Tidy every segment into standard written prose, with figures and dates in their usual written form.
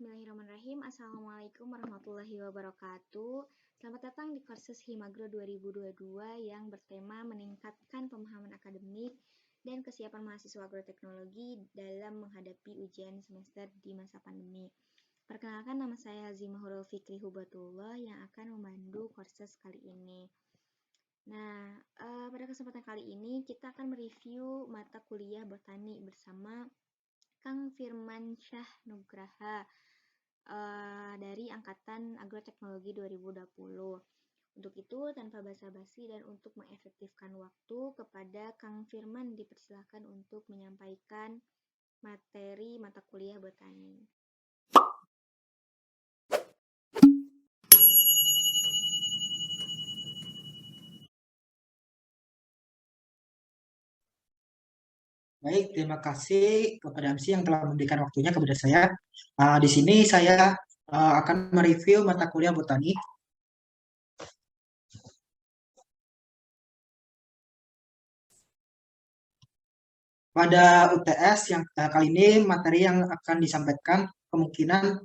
Bismillahirrahmanirrahim. Assalamualaikum warahmatullahi wabarakatuh. Selamat datang di kursus Himagro 2022 yang bertema meningkatkan pemahaman akademik dan kesiapan mahasiswa agroteknologi dalam menghadapi ujian semester di masa pandemi. Perkenalkan, nama saya Hazimah Hurul Fikri Hubatullah yang akan memandu kursus kali ini. Nah, pada kesempatan kali ini kita akan mereview mata kuliah botani bersama Kang Firman Syah Nugraha dari Angkatan Agroteknologi 2020. Untuk itu, tanpa basa-basi dan untuk mengefektifkan waktu, kepada Kang Firman dipersilakan untuk menyampaikan materi mata kuliah botani. Baik, terima kasih kepada MC yang telah memberikan waktunya kepada saya. Di sini saya akan mereview mata kuliah botani. Pada UTS yang kali ini materi yang akan disampaikan kemungkinan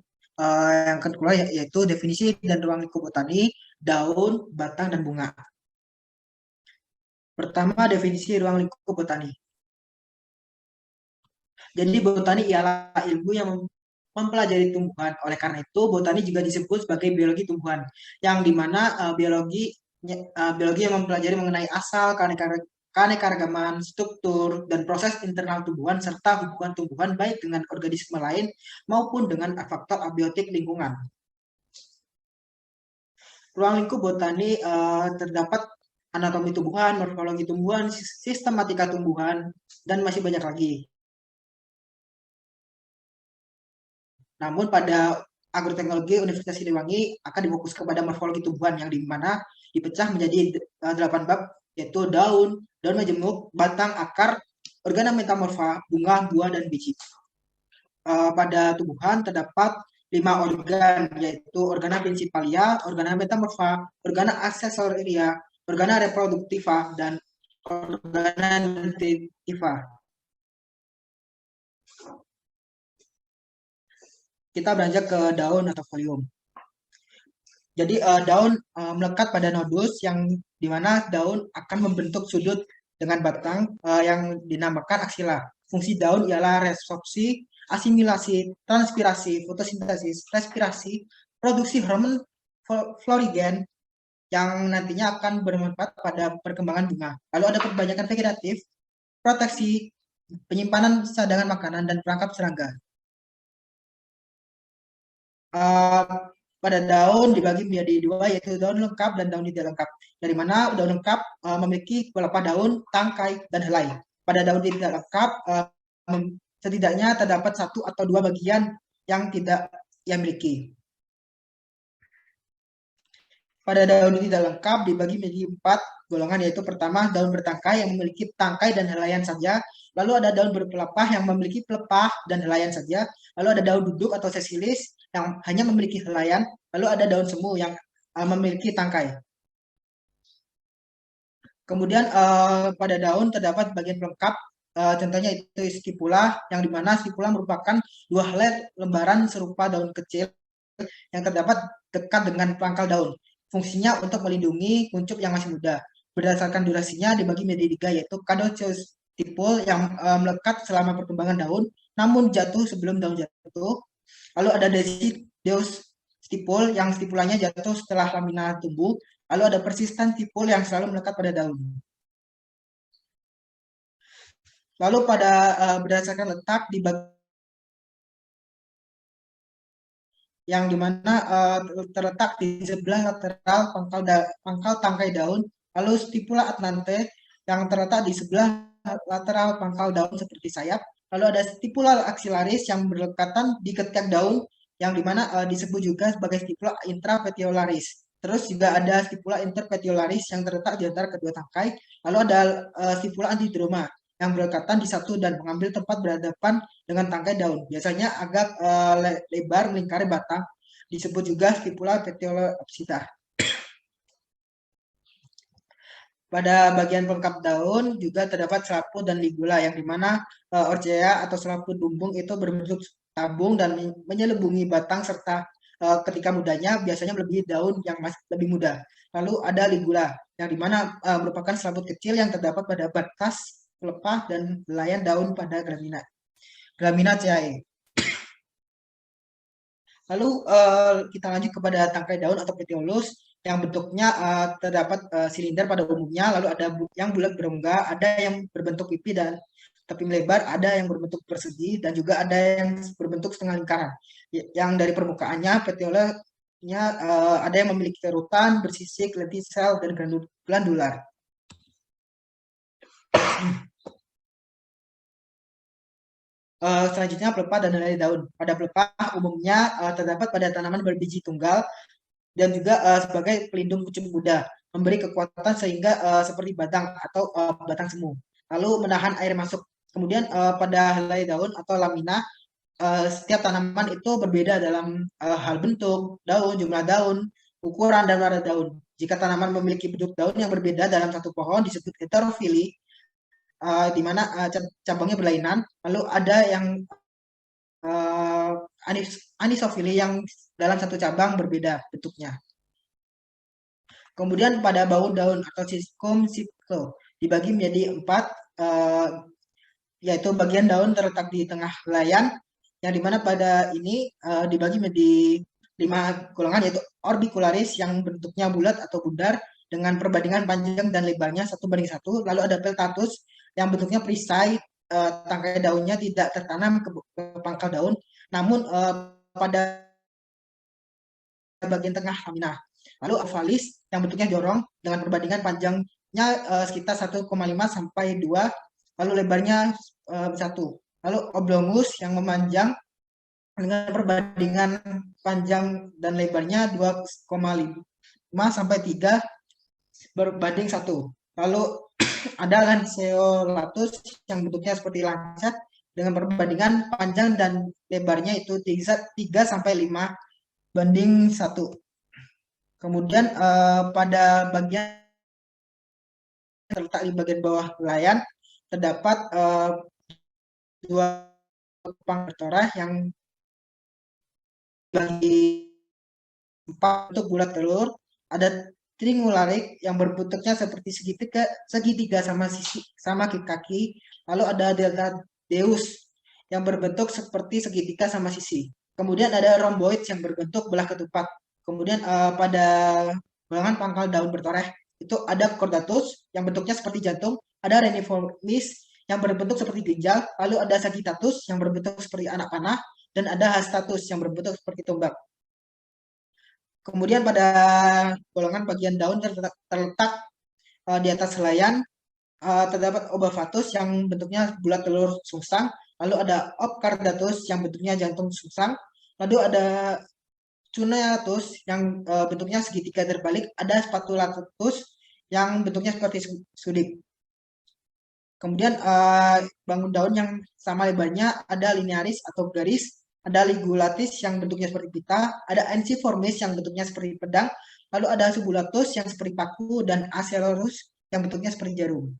yang kedua yaitu definisi dan ruang lingkup botani, daun, batang, dan bunga. Pertama, definisi ruang lingkup botani. Jadi botani ialah ilmu yang mempelajari tumbuhan. Oleh karena itu, botani juga disebut sebagai biologi tumbuhan, yang dimana biologi yang mempelajari mengenai asal, keanekaragaman, struktur, dan proses internal tumbuhan, serta hubungan tumbuhan baik dengan organisme lain maupun dengan faktor abiotik lingkungan. Ruang lingkup botani terdapat anatomi tumbuhan, morfologi tumbuhan, sistematika tumbuhan, dan masih banyak lagi. Namun pada agroteknologi Universitas Siliwangi akan difokus kepada morfologi tumbuhan yang dimana dipecah menjadi 8 bab, yaitu daun, daun majemuk, batang, akar, organa metamorfa, bunga, buah, dan biji. Pada tumbuhan terdapat 5 organ, yaitu organa principalia, organa metamorfa, organa aksesoria, organa reproduktiva, dan organa nutritiva. Kita beranjak ke daun atau folium. Jadi daun melekat pada nodus yang dimana daun akan membentuk sudut dengan batang yang dinamakan aksila. Fungsi daun ialah resorpsi, asimilasi, transpirasi, fotosintesis, respirasi, produksi hormon florigen yang nantinya akan bermanfaat pada perkembangan bunga. Lalu ada perbanyakan vegetatif, proteksi, penyimpanan cadangan makanan, dan perangkap serangga. Pada daun dibagi menjadi dua, yaitu daun lengkap dan daun tidak lengkap. Dari mana daun lengkap memiliki beberapa daun, tangkai, dan helai. Pada daun tidak lengkap setidaknya terdapat 1 atau 2 bagian yang tidak ia miliki. Pada daun tidak lengkap dibagi menjadi 4 golongan, yaitu pertama daun bertangkai yang memiliki tangkai dan helaian saja, lalu ada daun berpelepah yang memiliki pelepah dan helaian saja, lalu ada daun duduk atau sesilis yang hanya memiliki helaian, lalu ada daun semu yang memiliki tangkai. Kemudian pada daun terdapat bagian pelengkap, contohnya itu stipula, yang dimana stipula merupakan 2 helai lembaran serupa daun kecil yang terdapat dekat dengan pangkal daun. Fungsinya untuk melindungi kuncup yang masih muda. Berdasarkan durasinya dibagi menjadi 3, yaitu caduceus stipul yang melekat selama perkembangan daun, namun jatuh sebelum daun jatuh. Lalu ada deciduous stipul yang stipulanya jatuh setelah lamina tumbuh. Lalu ada persistent stipul yang selalu melekat pada daun. Lalu pada berdasarkan letak dibagi yang dimana terletak di sebelah lateral pangkal tangkai daun, lalu stipula atlante yang terletak di sebelah lateral pangkal daun seperti sayap, lalu ada stipula axillaris yang berdekatan di ketiak daun, yang dimana disebut juga sebagai stipula intrapetiolaris. Terus juga ada stipula interpetiolaris yang terletak di antara kedua tangkai, lalu ada stipula antidroma yang berdekatan di satu dan mengambil tempat berhadapan dengan tangkai daun. Biasanya agak lebar melingkari batang, disebut juga stipula petiolopsida. Pada bagian pelengkap daun juga terdapat selaput dan ligula, yang dimana orchea atau selaput bumbung itu berbentuk tabung dan menyelubungi batang serta ketika mudanya biasanya melebihi daun yang masih lebih muda. Lalu ada ligula yang dimana merupakan selaput kecil yang terdapat pada batas pelepah dan helaian daun pada gramina. Graminaceae. Lalu kita lanjut kepada tangkai daun atau petiolus yang bentuknya terdapat silinder pada umumnya, lalu ada yang bulat berongga, ada yang berbentuk pipi dan tepi melebar, ada yang berbentuk persegi dan juga ada yang berbentuk setengah lingkaran. Yang dari permukaannya petiolusnya ada yang memiliki kerutan, bersisik, lentisel dan glandular. Selanjutnya pelepah dan helai daun. Pada pelepah umumnya terdapat pada tanaman berbiji tunggal dan juga sebagai pelindung pucuk muda, memberi kekuatan sehingga seperti batang atau batang semu. Lalu menahan air masuk. Kemudian pada helai daun atau lamina, setiap tanaman itu berbeda dalam hal bentuk, daun, jumlah daun, ukuran, dan warna daun. Jika tanaman memiliki bentuk daun yang berbeda dalam satu pohon disebut heterofili, di mana cabangnya berlainan. Lalu ada yang anisofili yang dalam satu cabang berbeda bentuknya. Kemudian pada baut daun atau siskum siklo dibagi menjadi 4, yaitu bagian daun terletak di tengah helaian, yang dimana pada ini dibagi menjadi 5 golongan, yaitu orbicularis yang bentuknya bulat atau bundar dengan perbandingan panjang dan lebarnya 1:1. Lalu ada peltatus yang bentuknya perisai, tangkai daunnya tidak tertanam ke pangkal daun, namun pada bagian tengah lamina. Lalu ovalis yang bentuknya jorong dengan perbandingan panjangnya sekitar 1,5 sampai 2, lalu lebarnya 1. Lalu oblongus yang memanjang dengan perbandingan panjang dan lebarnya 2,5 sampai 3 berbanding 1. Lalu ada lanceolatus yang bentuknya seperti lancet dengan perbandingan panjang dan lebarnya itu 3 sampai 5 banding 1. Kemudian pada bagian terletak di bagian bawah helaian terdapat 2 kepang bertoreh yang bagi 4 bentuk bulat telur. Ada tringularik yang berbentuknya seperti segitiga sama kaki. Lalu ada deltadeus yang berbentuk seperti segitiga sama sisi. Kemudian ada rhomboid yang berbentuk belah ketupat. Kemudian pada golongan pangkal daun bertoreh itu ada cordatus yang bentuknya seperti jantung, ada reniformis yang berbentuk seperti ginjal, lalu ada sagittatus yang berbentuk seperti anak panah, dan ada hastatus yang berbentuk seperti tombak. Kemudian pada golongan bagian daun terletak di atas helaian terdapat obavatus yang bentuknya bulat telur sungsang, lalu ada opcardatus yang bentuknya jantung sungsang, lalu ada cuneatus yang bentuknya segitiga terbalik, ada spatulatus yang bentuknya seperti sudip. Kemudian bangun daun yang sama lebarnya ada linearis atau garis, ada ligulatis yang bentuknya seperti pita, ada ensiformis yang bentuknya seperti pedang, lalu ada subulatus yang seperti paku, dan acerorus yang bentuknya seperti jarum.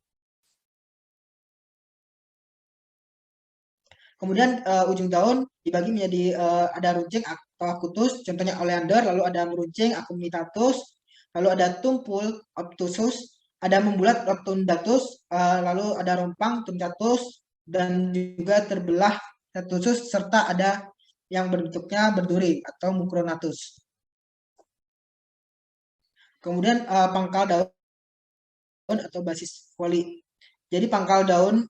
Kemudian ujung daun dibagi menjadi ada runcing atau akutus, contohnya oleander, lalu ada meruncing, acuminatus, lalu ada tumpul, obtusus, ada membulat, rotundatus, lalu ada rompang, tuncatus, dan juga terbelah, tetusus, serta ada yang bentuknya berduri atau mucronatus. Kemudian pangkal daun atau basis foli. Jadi pangkal daun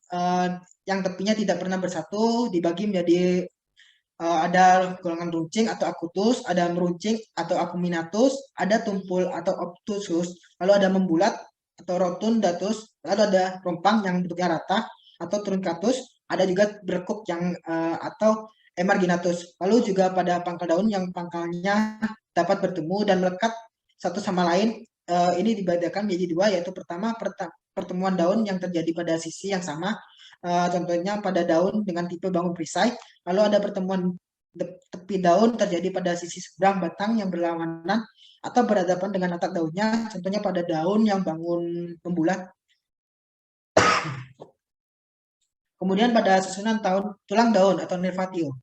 yang tepinya tidak pernah bersatu dibagi menjadi ada golongan runcing atau akutus, ada meruncing atau acuminatus, ada tumpul atau obtusus, lalu ada membulat atau rotundatus, lalu ada rompang yang bentuknya rata atau truncatus, ada juga berkuk yang atau emarginatus. Lalu juga pada pangkal daun yang pangkalnya dapat bertemu dan melekat satu sama lain, ini dibedakan menjadi 2, yaitu pertama pertemuan daun yang terjadi pada sisi yang sama, contohnya pada daun dengan tipe bangun perisai, lalu ada pertemuan tepi daun terjadi pada sisi seberang batang yang berlawanan atau berhadapan dengan atap daunnya, contohnya pada daun yang bangun membulat. Kemudian pada susunan tulang daun atau nervatio.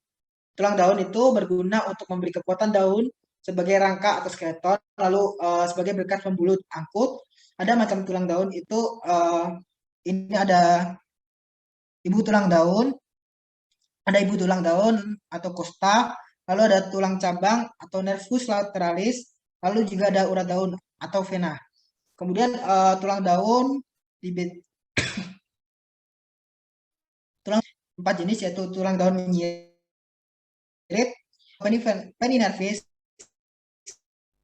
tulang daun itu berguna untuk memberi kekuatan daun sebagai rangka atau skeleton, lalu sebagai berkat pembuluh angkut. Ada macam tulang daun itu ini ada ibu tulang daun, ada ibu tulang daun atau costa, lalu ada tulang cabang atau nervus lateralis, lalu juga ada urat daun atau vena. Kemudian tulang daun di tulang 4 jenis yaitu tulang daun menyirip, peninervis,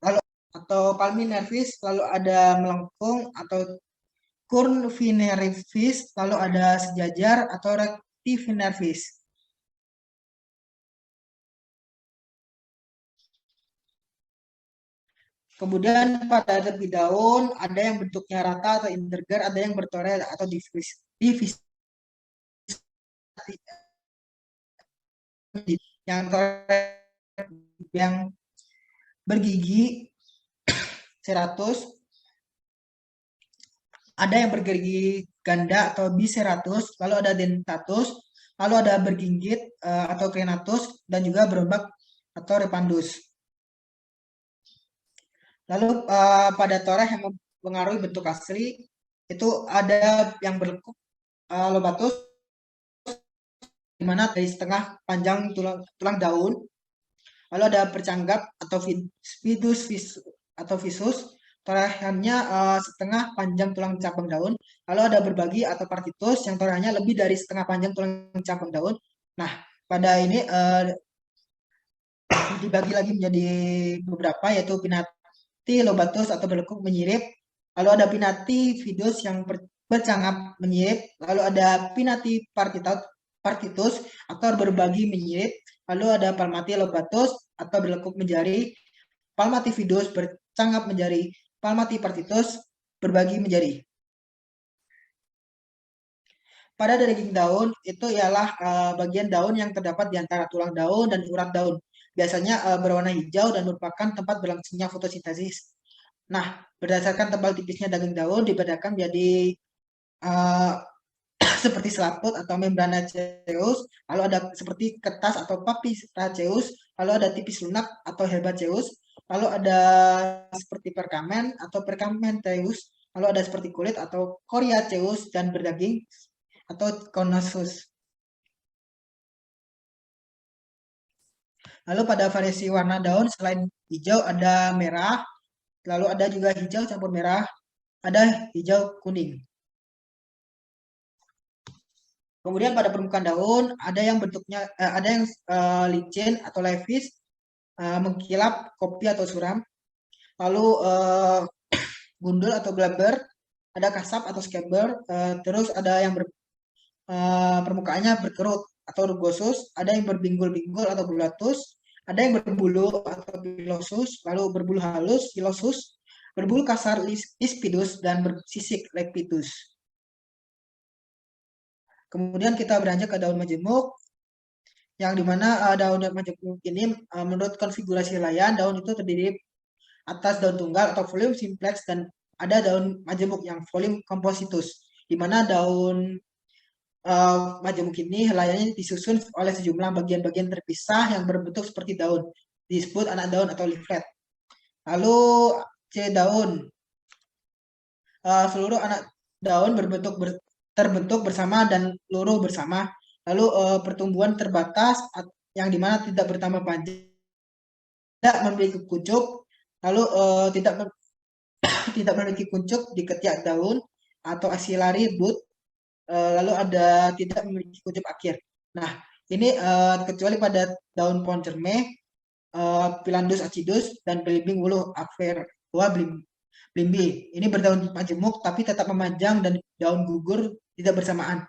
lalu atau palminervis, lalu ada melengkung atau curvinervis, lalu ada sejajar atau rectinervis. Kemudian pada tepi daun ada yang bentuknya rata atau integer, ada yang bertore atau divisi. Yang tore yang bergigi 100, ada yang bergigi ganda atau biseratus, lalu ada dentatus, lalu ada berginggit atau crenatus, dan juga berombak atau repandus. Lalu pada toreh yang mempengaruhi bentuk asli itu ada yang berlekuk lobatus, di mana dari setengah panjang tulang daun, lalu ada percanggap atau visus, torehannya setengah panjang tulang cabang daun, lalu ada berbagi atau partitus yang torehannya lebih dari setengah panjang tulang cabang daun. Nah, pada ini dibagi lagi menjadi beberapa, yaitu pinati lobatus atau berlekuk menyirip, lalu ada pinati vidus yang bercangap menyirip, lalu ada pinati partitus atau berbagi menyirip, lalu ada palmati lobatus atau berlekuk menjari, palmati vidus bercangap menjari, palmati partitus berbagi menjari. Pada daging daun itu ialah bagian daun yang terdapat di antara tulang daun dan urat daun. Biasanya berwarna hijau dan merupakan tempat berlangsungnya fotosintesis. Nah, berdasarkan tebal tipisnya daging daun dibedakan menjadi seperti selaput atau membrana ceus, lalu ada seperti kertas atau papiraceus, lalu ada tipis lunak atau herbaceus, lalu ada seperti perkamen atau perkamenteus, lalu ada seperti kulit atau coriaceus dan berdaging atau konosus. Lalu pada variasi warna daun selain hijau ada merah, lalu ada juga hijau campur merah, ada hijau kuning. Kemudian pada permukaan daun ada yang bentuknya ada yang licin atau levis, mengkilap, kopi atau suram. Lalu gundul atau glaber, ada kasap atau scaber, terus ada yang permukaannya berkerut atau rugosus, ada yang berbinggul-binggul atau bulatus, ada yang berbulu atau pilosus, lalu berbulu halus pilosus, berbulu kasar ispidus, dan bersisik lepidus. Kemudian kita beranjak ke daun majemuk, yang dimana daun majemuk ini menurut konfigurasi layan, daun itu terdiri atas daun tunggal atau folium simplex, dan ada daun majemuk yang folium compositus, di mana daun majemuk ini helaiannya disusun oleh sejumlah bagian-bagian terpisah yang berbentuk seperti daun, disebut anak daun atau leaflet. Lalu C daun, seluruh anak daun terbentuk bersama dan luruh bersama. Lalu pertumbuhan terbatas yang dimana tidak bertambah panjang, tidak memiliki kuncup, lalu tidak memiliki kuncup di ketiak daun atau axillary bud, lalu ada tidak memiliki kuncup akhir. Nah, ini kecuali pada daun pohon cermeh, Pilandus acidus, dan belimbing wulu Aferua blimbi. Ini berdaun majemuk tapi tetap memanjang dan daun gugur tidak bersamaan.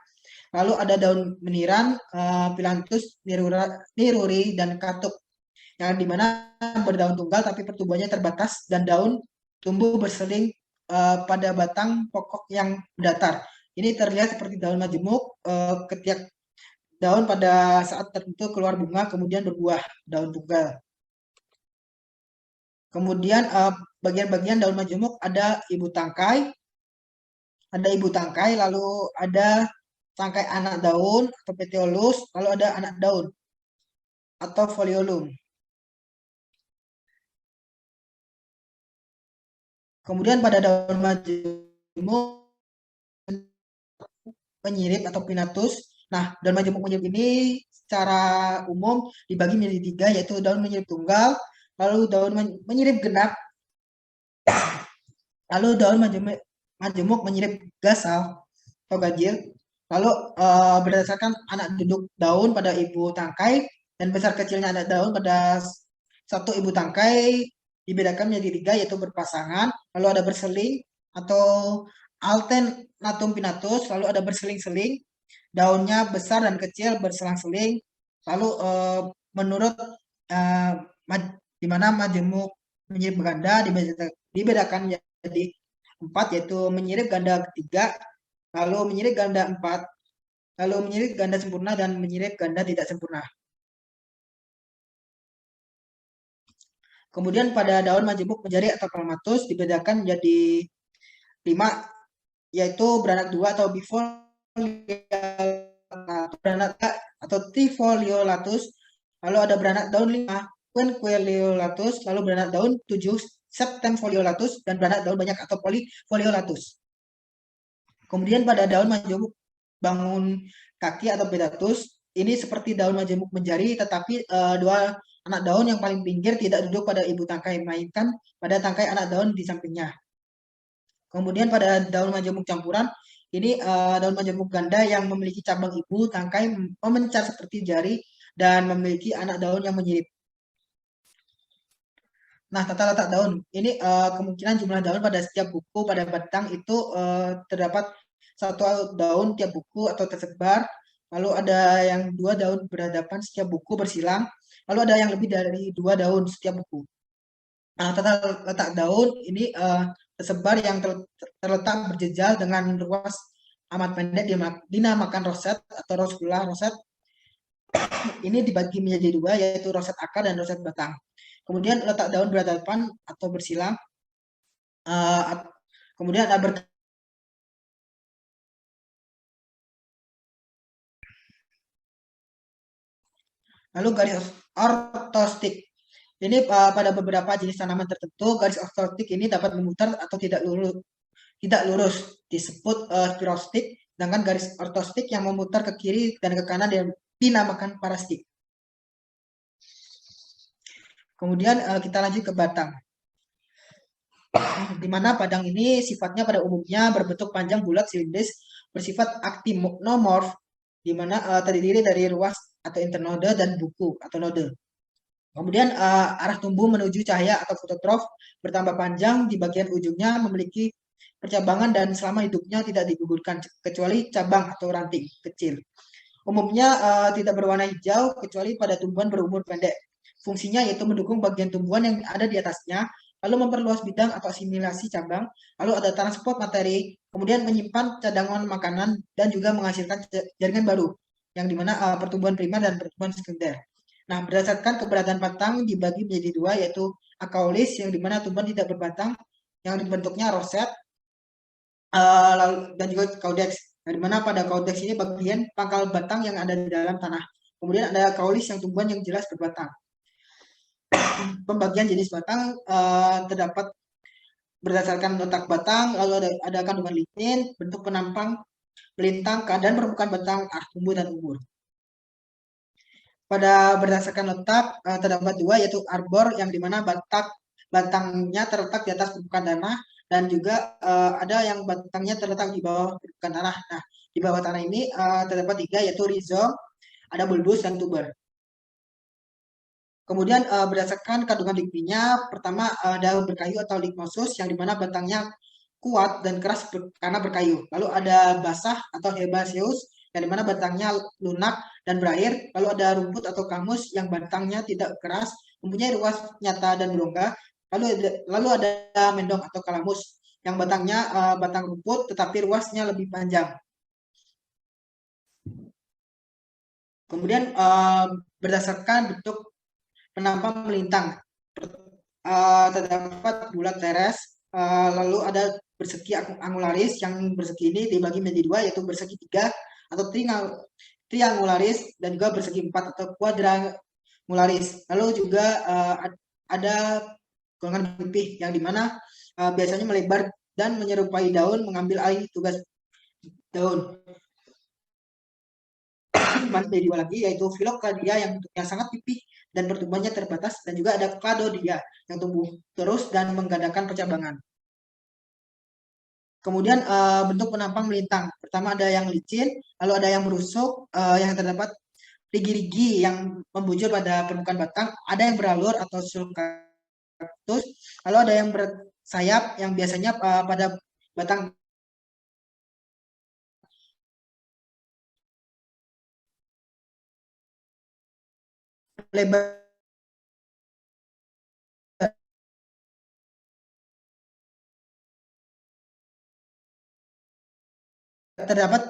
Lalu ada daun meniran, Pilantus niruri, dan katuk, yang dimana berdaun tunggal tapi pertumbuhannya terbatas dan daun tumbuh berseling pada batang pokok yang datar. Ini terlihat seperti daun majemuk, ketiak daun pada saat tertentu keluar bunga kemudian berbuah, daun tunggal. Kemudian bagian-bagian daun majemuk ada ibu tangkai, lalu ada tangkai anak daun atau petiolus, lalu ada anak daun. atau foliolum. Kemudian pada daun majemuk menyirip atau pinnatus. Nah, daun majemuk menyirip ini secara umum dibagi menjadi tiga, yaitu daun menyirip tunggal, lalu daun menyirip genap, lalu daun majemuk menyirip gasal atau ganjil. Lalu berdasarkan anak duduk daun pada ibu tangkai dan besar kecilnya anak daun pada satu ibu tangkai dibedakan menjadi tiga, yaitu berpasangan, lalu ada berseling atau alternatum pinnatus, lalu ada berseling-seling, daunnya besar dan kecil berselang-seling, lalu menurut uh, di mana majemuk menyirip ganda dibedakan menjadi empat, yaitu menyirip ganda ketiga, lalu menyirip ganda empat, lalu menyirip ganda sempurna, dan menyirip ganda tidak sempurna. Kemudian pada daun majemuk menjari atau clematis dibedakan menjadi 5, yaitu beranak 2 atau beranak atau trifoliolatus, lalu ada beranak daun 5 quinqueliolatus, lalu beranak daun 7 septemfoliolatus, dan beranak daun banyak atau polifoliolatus. Kemudian pada daun majemuk bangun kaki atau pedatus, ini seperti daun majemuk menjari, tetapi dua anak daun yang paling pinggir tidak duduk pada ibu tangkai, melainkan pada tangkai anak daun di sampingnya. Kemudian pada daun majemuk campuran, ini daun majemuk ganda yang memiliki cabang ibu tangkai memencar seperti jari dan memiliki anak daun yang menyirip. Nah, tata letak daun. Ini kemungkinan jumlah daun pada setiap buku pada batang itu terdapat satu daun tiap buku atau tersebar. Lalu ada yang 2 daun berhadapan setiap buku bersilang. Lalu ada yang lebih dari 2 daun setiap buku. Nah, tata letak daun ini tersebar yang terletak berjejal dengan ruas amat pendek dinamakan roset atau roscula roset. Ini dibagi menjadi 2, yaitu roset akar dan roset batang. Kemudian letak daun berhadapan atau bersilang. Kemudian ada lalu garis ortostik. Ini pada beberapa jenis tanaman tertentu, garis ortostik ini dapat memutar atau tidak lurus disebut spirostik, sedangkan garis ortostik yang memutar ke kiri dan ke kanan dinamakan parastik. Kemudian kita lanjut ke batang. Di mana padang ini sifatnya pada umumnya berbentuk panjang bulat silindris bersifat actinomorph, di mana terdiri dari ruas atau internode dan buku atau node. Kemudian arah tumbuh menuju cahaya atau fototrof bertambah panjang, di bagian ujungnya memiliki percabangan dan selama hidupnya tidak digugurkan kecuali cabang atau ranting kecil. Umumnya tidak berwarna hijau kecuali pada tumbuhan berumur pendek. Fungsinya yaitu mendukung bagian tumbuhan yang ada di atasnya, lalu memperluas bidang atau asimilasi cabang, lalu ada transport materi, kemudian menyimpan cadangan makanan, dan juga menghasilkan jaringan baru, yang dimana pertumbuhan primer dan pertumbuhan sekunder. Nah, berdasarkan keberadaan batang dibagi menjadi 2, yaitu akaulis, yang dimana tumbuhan tidak berbatang, yang bentuknya roset, dan juga caudex, di mana pada caudex ini bagian pangkal batang yang ada di dalam tanah. Kemudian ada kaulis yang tumbuhan yang jelas berbatang. Pembagian jenis batang terdapat berdasarkan letak batang, lalu ada kandungan lignin, bentuk penampang, melintang, keadaan permukaan batang, tumbuh dan umur. Pada berdasarkan letak terdapat 2, yaitu arbor, yang dimana batangnya terletak di atas permukaan tanah, dan juga ada yang batangnya terletak di bawah permukaan tanah. Nah, di bawah tanah ini terdapat 3, yaitu rizom, ada bulbus, dan tuber. Kemudian berdasarkan kandungan ligninnya, pertama daun berkayu atau lignosus, yang dimana batangnya kuat dan keras karena berkayu. Lalu ada basah atau herbaceous, yang dimana batangnya lunak dan berair. Lalu ada rumput atau kamus yang batangnya tidak keras, mempunyai ruas nyata dan berongga. Lalu ada mendong atau kalamus, yang batangnya batang rumput tetapi ruasnya lebih panjang. Kemudian berdasarkan bentuk penampang melintang, terdapat bulat teres, lalu ada bersegi angularis, yang bersegi ini dibagi menjadi 2, yaitu bersegi 3 atau triangularis, dan juga bersegi 4 atau mularis. Lalu juga ada golongan pipih yang dimana biasanya melebar dan menyerupai daun mengambil alih tugas daun. Menjadi dua lagi yaitu Phyllocadia yang bentuknya sangat pipih dan pertumbuhannya terbatas, dan juga ada Cladodia yang tumbuh terus dan menggandakan percabangan. Kemudian bentuk penampang melintang. Pertama ada yang licin, lalu ada yang merusuk, yang terdapat rigi-rigi yang membujur pada permukaan batang, ada yang beralur atau sulcatus, lalu ada yang bersayap yang biasanya pada batang lebar terdapat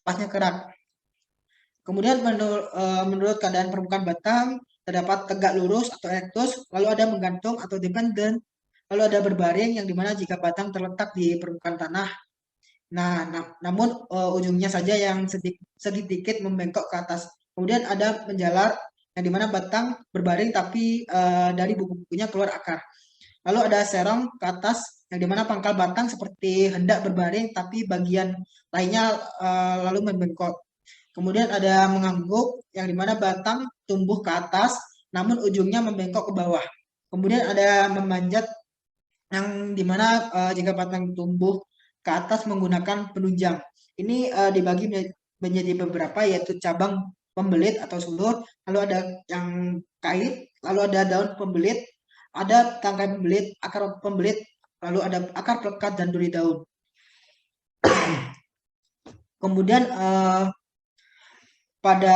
pasnya kerak. Kemudian menurut keadaan permukaan batang terdapat tegak lurus atau erectus, lalu ada menggantung atau dependent, lalu ada berbaring yang dimana jika batang terletak di permukaan tanah. Nah, namun ujungnya saja yang sedikit membengkok ke atas. Kemudian ada menjalar yang dimana batang berbaring tapi dari buku-bukunya keluar akar. Lalu ada serong ke atas yang dimana pangkal batang seperti hendak berbaring tapi bagian lainnya lalu membengkok. Kemudian ada mengangguk yang dimana batang tumbuh ke atas namun ujungnya membengkok ke bawah. Kemudian ada memanjat yang dimana jika batang tumbuh ke atas menggunakan penunjang. Ini dibagi menjadi beberapa yaitu cabang pembelit atau sulur, lalu ada yang kait, lalu ada daun pembelit, ada tangkai pembelit, akar pembelit, lalu ada akar pelekat dan duri daun. Kemudian pada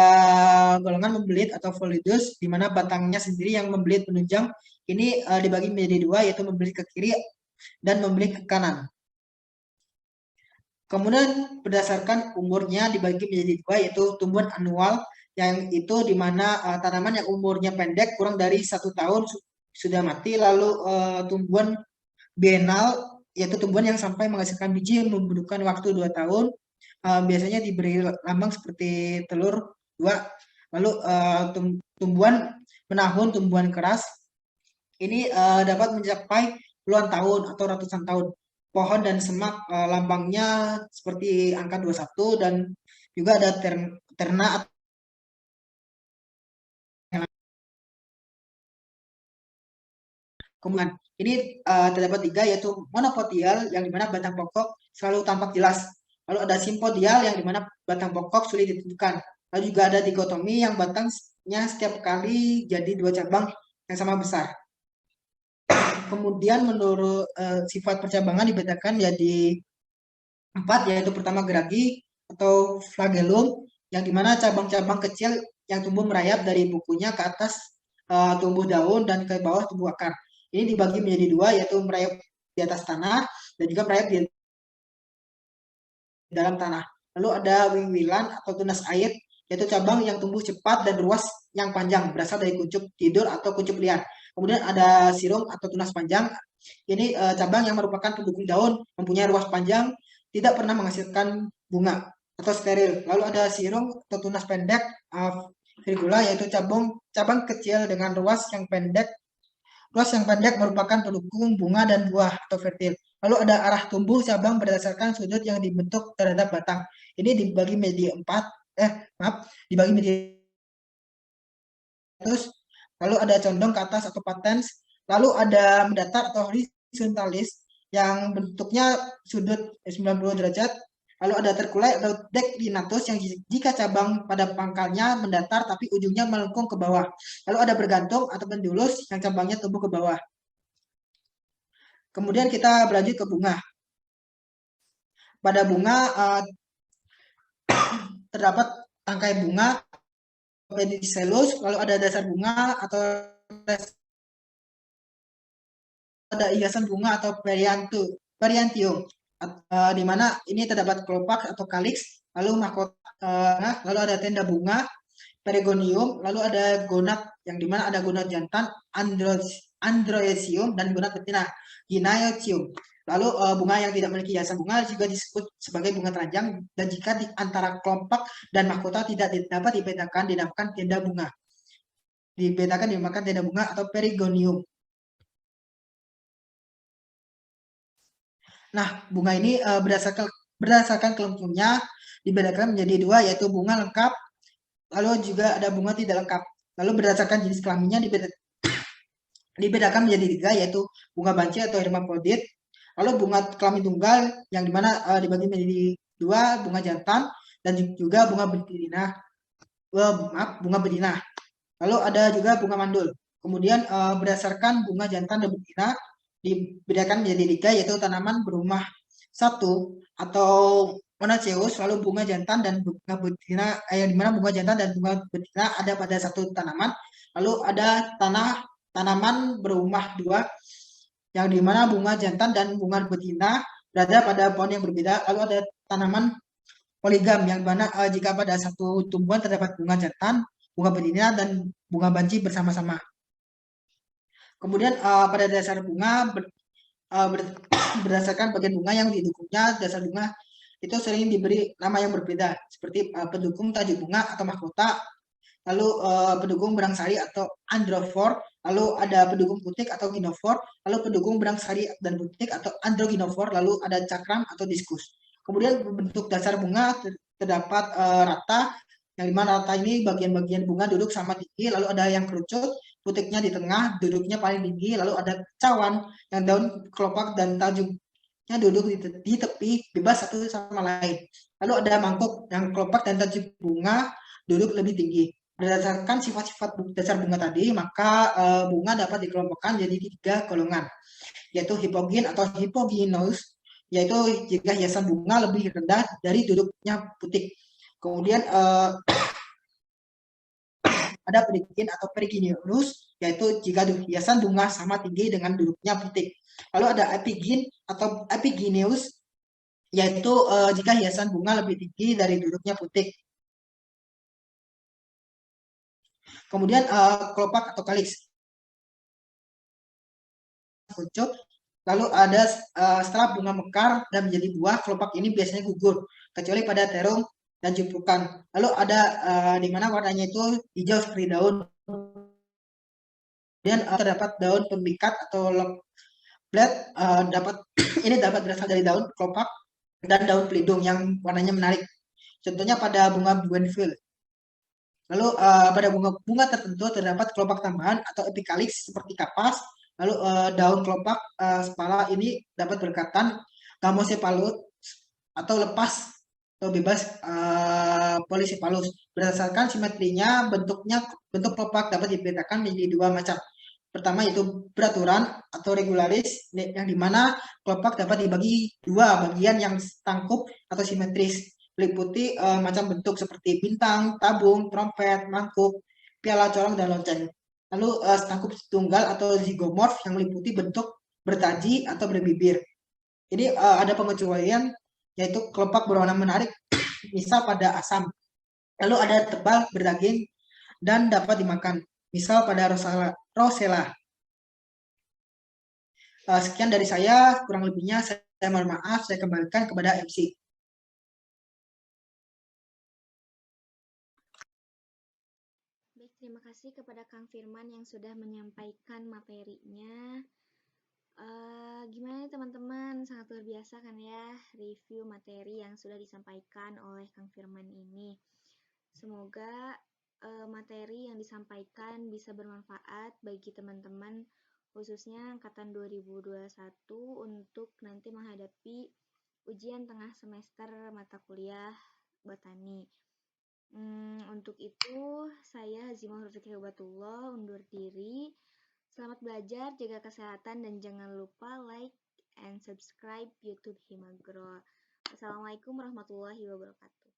golongan membelit atau folidos, di mana batangnya sendiri yang membelit penunjang, ini dibagi menjadi dua, yaitu membelit ke kiri dan membelit ke kanan. Kemudian berdasarkan umurnya dibagi menjadi dua, yaitu tumbuhan anual, yang itu di mana tanaman yang umurnya pendek kurang dari 1 tahun sudah mati, lalu tumbuhan bienal, yaitu tumbuhan yang sampai menghasilkan biji yang membutuhkan waktu 2 tahun, biasanya diberi lambang seperti telur 2. Lalu tumbuhan menahun, tumbuhan keras, ini dapat mencapai puluhan tahun atau ratusan tahun. Pohon dan semak lambangnya seperti angka 21, dan juga ada terna. Kemudian ini terdapat 3, yaitu monopodial yang dimana batang pokok selalu tampak jelas. Lalu ada simpodial yang dimana batang pokok sulit ditentukan. Lalu juga ada digotomi yang batangnya setiap kali jadi 2 cabang yang sama besar. Kemudian menurut sifat percabangan dibedakan jadi 4, yaitu pertama geragi atau flagellum, yang dimana cabang-cabang kecil yang tumbuh merayap dari bukunya ke atas tumbuh daun dan ke bawah tumbuh akar. Ini dibagi menjadi 2, yaitu merayap di atas tanah dan juga merayap di dalam tanah. Lalu ada wiwilan atau tunas air, yaitu cabang yang tumbuh cepat dan ruas yang panjang berasal dari kuncup tidur atau kuncup liar. Kemudian ada sirung atau tunas panjang. Ini cabang yang merupakan pendukung daun, mempunyai ruas panjang, tidak pernah menghasilkan bunga atau steril. Lalu ada sirung atau tunas pendek, virgula, yaitu cabang kecil dengan ruas yang pendek. Ruas yang pendek merupakan pendukung bunga dan buah atau fertil. Lalu ada arah tumbuh cabang berdasarkan sudut yang dibentuk terhadap batang. Ini dibagi menjadi 4, dibagi menjadi terus. Lalu ada condong ke atas atau patens. Lalu ada mendatar atau horizontalis yang bentuknya sudut 90 derajat. Lalu ada terkulai atau declinatus yang jika cabang pada pangkalnya mendatar tapi ujungnya melengkung ke bawah. Lalu ada bergantung atau pendulus yang cabangnya tumbuh ke bawah. Kemudian kita berlanjut ke bunga. Pada bunga terdapat tangkai bunga, pedicellus, lalu ada dasar bunga atau ada hiasan bunga atau periantium, di mana ini terdapat kelopak atau kaliks, lalu mahkota, lalu ada tenda bunga, perigonium, lalu ada gonad yang dimana ada gonad jantan, androecium, dan gonad betina, gynoecium. Lalu bunga yang tidak memiliki hiasan bunga juga disebut sebagai bunga telanjang dan jika di antara kelopak dan mahkota tidak dapat dibedakan dinamakan tenda bunga. Dibedakan dinamakan tenda bunga atau perigonium. Nah, bunga ini berdasarkan kelompoknya dibedakan menjadi dua yaitu bunga lengkap, lalu juga ada bunga tidak lengkap. Lalu berdasarkan jenis kelaminnya dibedakan menjadi tiga yaitu bunga banci atau hermafrodit, lalu bunga kelamin tunggal yang dimana dibagi menjadi dua, bunga jantan dan juga bunga betina. Maaf, bunga betina. Lalu ada juga bunga mandul. Kemudian berdasarkan bunga jantan dan betina dibedakan menjadi tiga yaitu tanaman berumah satu atau monoceus, lalu bunga jantan dan bunga betina yang dimana bunga jantan dan bunga betina ada pada satu tanaman. Lalu ada tanaman berumah dua yang dimana bunga jantan dan bunga betina berada pada pohon yang berbeda. Lalu ada tanaman poligam yang mana jika pada satu tumbuhan terdapat bunga jantan, bunga betina dan bunga banci bersama-sama. Kemudian pada dasar bunga berdasarkan bagian bunga yang didukungnya, dasar bunga itu sering diberi nama yang berbeda seperti pendukung tajuk bunga atau mahkota, lalu pendukung berang sari atau androfor, lalu ada pendukung putik atau ginofor, lalu pendukung berang sari dan putik atau androginofor, lalu ada cakram atau diskus. Kemudian bentuk dasar bunga terdapat rata, yang dimana rata ini bagian-bagian bunga duduk sama tinggi, lalu ada yang kerucut, putiknya di tengah, duduknya paling tinggi, lalu ada cawan yang daun kelopak dan tajuknya duduk di tepi bebas satu sama lain. Lalu ada mangkuk yang kelopak dan tajuk bunga duduk lebih tinggi. Berdasarkan sifat-sifat dasar bunga tadi, maka bunga dapat dikelompokkan jadi tiga golongan, yaitu hipogin atau hipoginous, yaitu jika hiasan bunga lebih rendah dari duduknya putik. Kemudian ada perigin atau periginous, yaitu jika hiasan bunga sama tinggi dengan duduknya putik. Lalu ada epigin atau epigineus, yaitu jika hiasan bunga lebih tinggi dari duduknya putik. Kemudian kelopak atau kaliks. Kucuk. Lalu ada setelah bunga mekar dan menjadi buah, kelopak ini biasanya gugur, kecuali pada terung dan jumpukan. Lalu ada di mana warnanya itu hijau seperti daun. Kemudian terdapat daun pemikat atau blade dapat ini dapat berasal dari daun kelopak dan daun pelindung yang warnanya menarik. Contohnya pada bunga bougainville. Lalu pada bunga tertentu terdapat kelopak tambahan atau epikaliks seperti kapas. Lalu daun kelopak sepala ini dapat berkatan gamosepalus atau lepas atau bebas polisepalus. Berdasarkan simetrinya, bentuk kelopak dapat dibedakan menjadi dua macam. Pertama yaitu beraturan atau regularis, yang dimana kelopak dapat dibagi dua bagian yang tangkup atau simetris, meliputi macam bentuk seperti bintang, tabung, trompet, mangkuk, piala corong, dan lonceng. Lalu setangkup tunggal atau zigomorf yang meliputi bentuk bertaji atau berbibir. Jadi ada pengecualian yaitu kelopak berwarna menarik, misal pada asam. Lalu ada tebal, berdaging, dan dapat dimakan, misal pada rosella. Sekian dari saya, kurang lebihnya saya mohon maaf, saya kembalikan kepada MC. Baik, terima kasih kepada Kang Firman yang sudah menyampaikan materinya. Gimana nih teman-teman? Sangat luar biasa kan ya review materi yang sudah disampaikan oleh Kang Firman ini. Semoga materi yang disampaikan bisa bermanfaat bagi teman-teman khususnya angkatan 2021 untuk nanti menghadapi ujian tengah semester mata kuliah botani. Untuk itu saya Hazimah Hurfikri Hubatullah undur diri. Selamat belajar, jaga kesehatan, dan jangan lupa like and subscribe YouTube Himagro. Assalamualaikum warahmatullahi wabarakatuh.